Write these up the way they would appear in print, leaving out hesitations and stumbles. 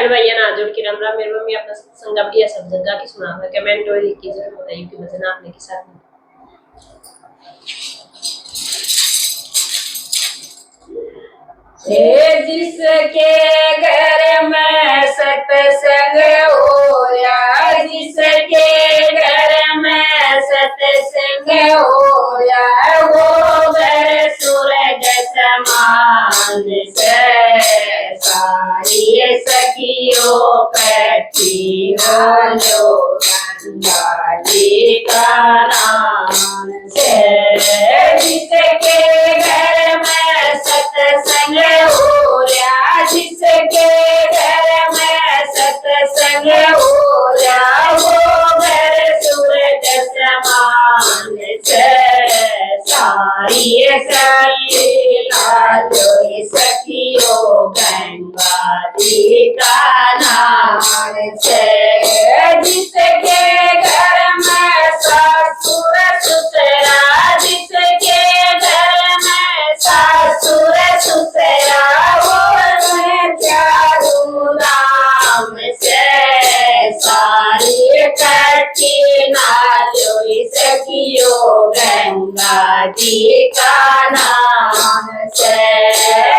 बहन भैया ना जोड़ के राम राम। मेरी मम्मी अपना सत्संग बढ़िया सब जगह की सुना है। कमेंट और लिख के जरूर बताइए कि भजन आपने के साथ में। जिसके घर में सत्संग हो या, जिसके घर में सत्संग हो या, वो घर सूरज समान से। सारी सखियों कटी लो गंगा जी का नाम से। जिसके घर में सत्संग हो या, जिसके घर में सत्संग हो या, वो घर सूरज समान से। सारी सखी लालो सखियों गंगा जी का नाम से। जिसके घर में ससुर ससुरा, जिसके घर में ससुर ससुरा, वो चारू नाम से। सारी कटी नालो सखियों गंगा जी का नाम से।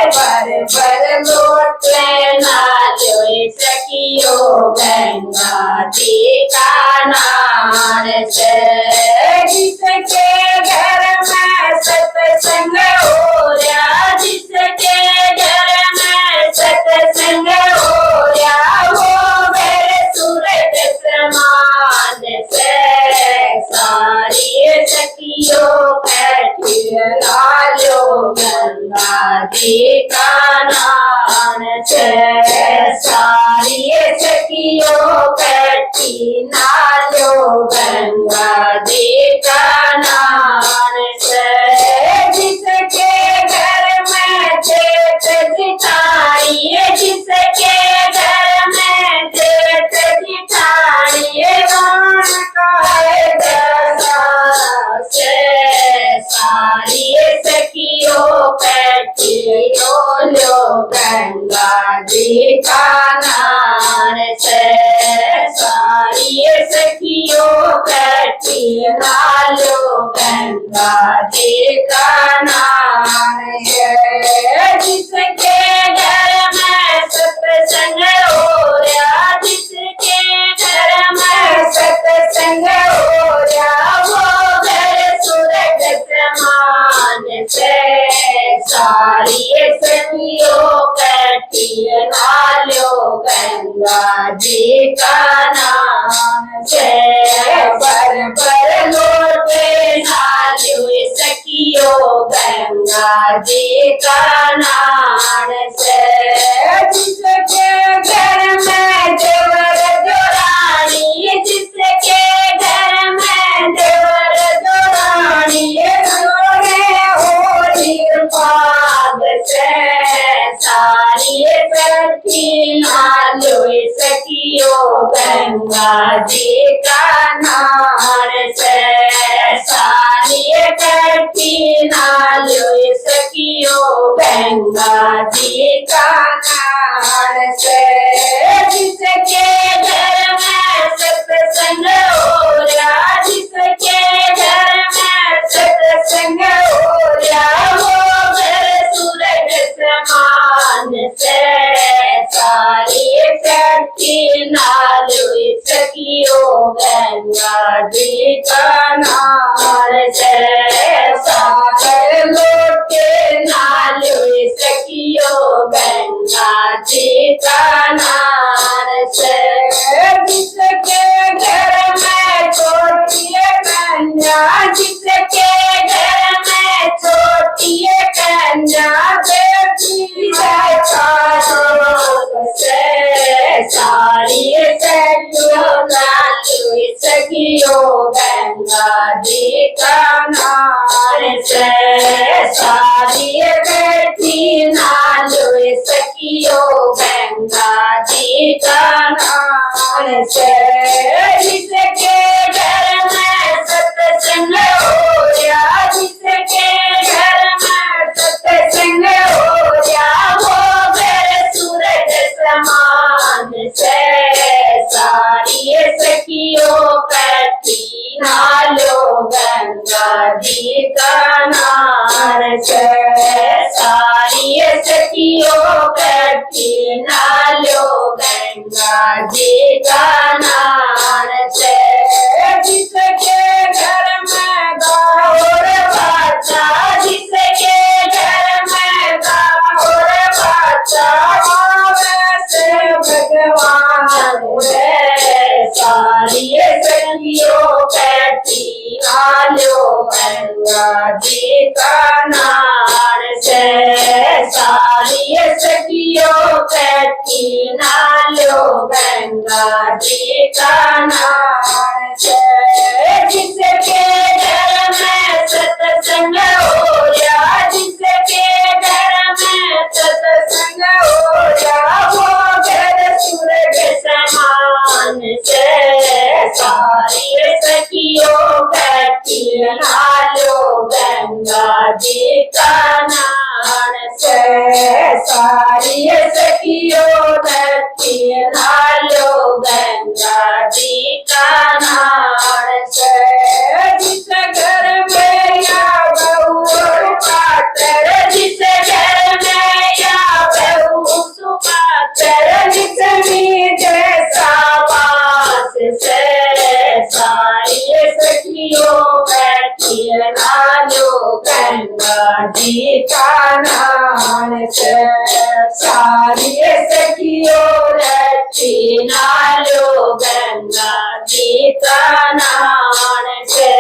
बर लोटे नालो सखियों गंगा जी का नाम से। जिसके घर में सत्संग हो या, जिसके घर में सत्संग हो या, वो घर सूरज समान से। सारी सखियों कटी लालो गंगा जी का नाम से। सारी सखियों कटी नालो गंगा जी का नाम से। जिसके घर में जेठ जिठाई, जिसके घर में जेठ जिठाई, रण कहे जैसा से। सारी सखियों कटी लो गंगा जी का नाम से। सारी सखियों कटी लो गंगा जी का नाम है। जिसके घर में सत्संग हो या, जिसके घर में सत्संग हो या, वो घर सूरज समान से। सारी सखियों कटी लो गंगा जी का नाम से। बर लोटे नालो सखियों गंगा जी का नाम से। जिसके घर में देवर जोरानी, जिसके घर में देवर जोरानी, जोड़े होली पाग से। सारी सखी नालो सखियों गंगा जी का नाम से। सारी कटी नालो सखियों गंगा जी का नाम से। जिसके घर में सत्संग हो या, जिसके घर में सत्संग हो या, वो घर सूरज समान से। सारी कटी नालो सखियों गंगा जी का नाम से। सागर लोटे नालो सखियों गंगा जी का नाम से। जिसके घर में छोटी कन्या, जिसके घर में छोटी कन्या, बेटी से। सारी सखियों नालो सखियों गंगा जी का नाम से। सारी बेटी नालो सखियों गंगा जी का नाम से। जिसके घर में सत्संग हो या, जिसके घर में सत्संग हो या, वो घर सूरज समान गंगा जी का नार से। सारी सखियों कट्ठी नालो गंगा जी का नार से। जिसके घर में गौर बच्चा, जिसके घर में गौर बच्चा, वैसे भगवान रे। सारी सखियों कट्ठी नालो गंगा जी का नार से। सारी सखियों कट्ठी नालो गंगा जी का नार से। जिसके घर में सत्संग होया, जिसके घर में सत्संग होया, वो घर स्वर्ग समान से। सारी सखियों कट्ठी नालो गंगा जी का नार से। सारी सखियों कट्ठी नालो गंगा जी का नार से। जिस घर में या बहू सुपात्र, जिस घर में या बहू सुपात्र, जिसमें जैसा वास से। सारी सखियों कट्ठी नालो गंगा जी का नार से। सारी सखियों कट्ठी नालो गंगा जी का नार से।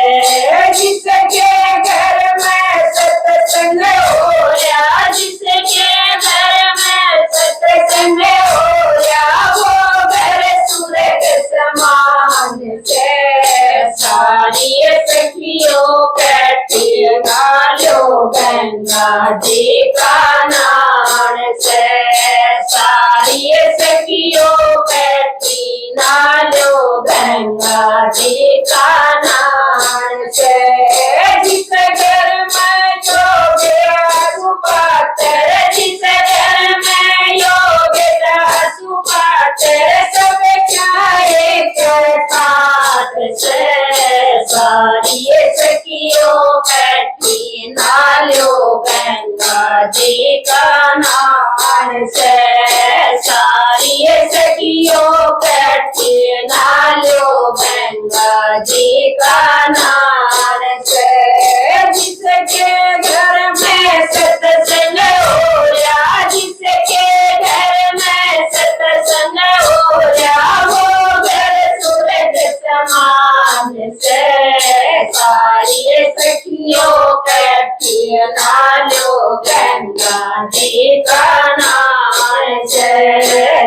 जिसके घर में सत्संग होया, जिसके घर में सत्संग होया, वो घर स्वर्ग समान से। सारी सखियों कट्ठी नालो गंगा जी का नार से। सारी सखियों कट्ठी नालो गंगा जी का नार से। जिस घर में योग्य सुपात्र, जिस घर में योग्य सुपात्र, सब चाहे ठाट से। सारी सखियों कट्ठी नालो गंगा जी का नार से। सारी सखियों कट्ठी नालो गंगा जी का नार से। जिसके घर में सत्संग होया, जिसके घर में सत्संग होया, वो घर स्वर्ग समान से। सारी सखियों कट्ठी नालो गंगा जी का नार से।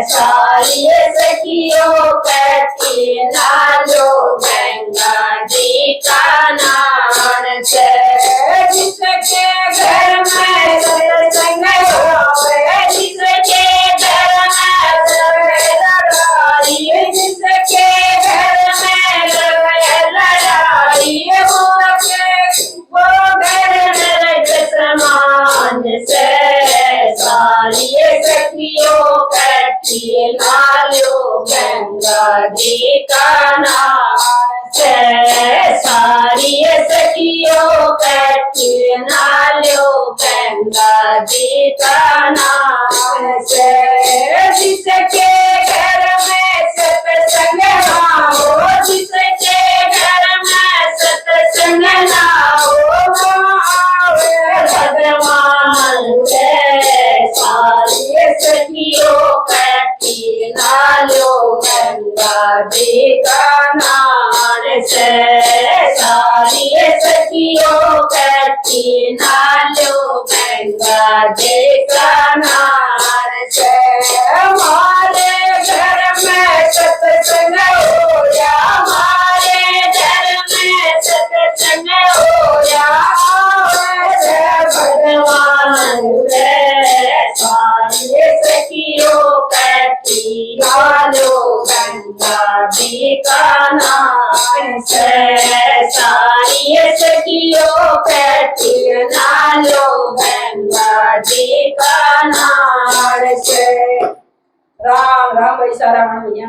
सारी सखियों कट्ठी नालो गंगा जी का नार से। जिसके घर में सत्संग होया, जिसके घर में लड़ाई, जिसके घर में लड़ाई, वो घर नरक समान से। सारी सखियों कट्ठी नालो गंगा जी का नार से। सारी सखियों कट्ठी नालो गंगा जी का नार से। जिसके घर में सत्संग ना हो, जिसके घर में सत्संग ना हो, वो आवे भगवान से। सारी सखियों कट्ठी नालो गंगा जी का नार से। सारी सखियों कट्ठी नालो गंगा जी का नार से। हमारे घर में सत्संग होया, हमारे घर में सत्संग होया, वैसे भगवान रे। सारी सखियों कट्ठी नालो गंगा जी का नार से। सारी सखियों कट्ठी नालो गंगा जी का नार से। राम राम वैसा रावण भैया।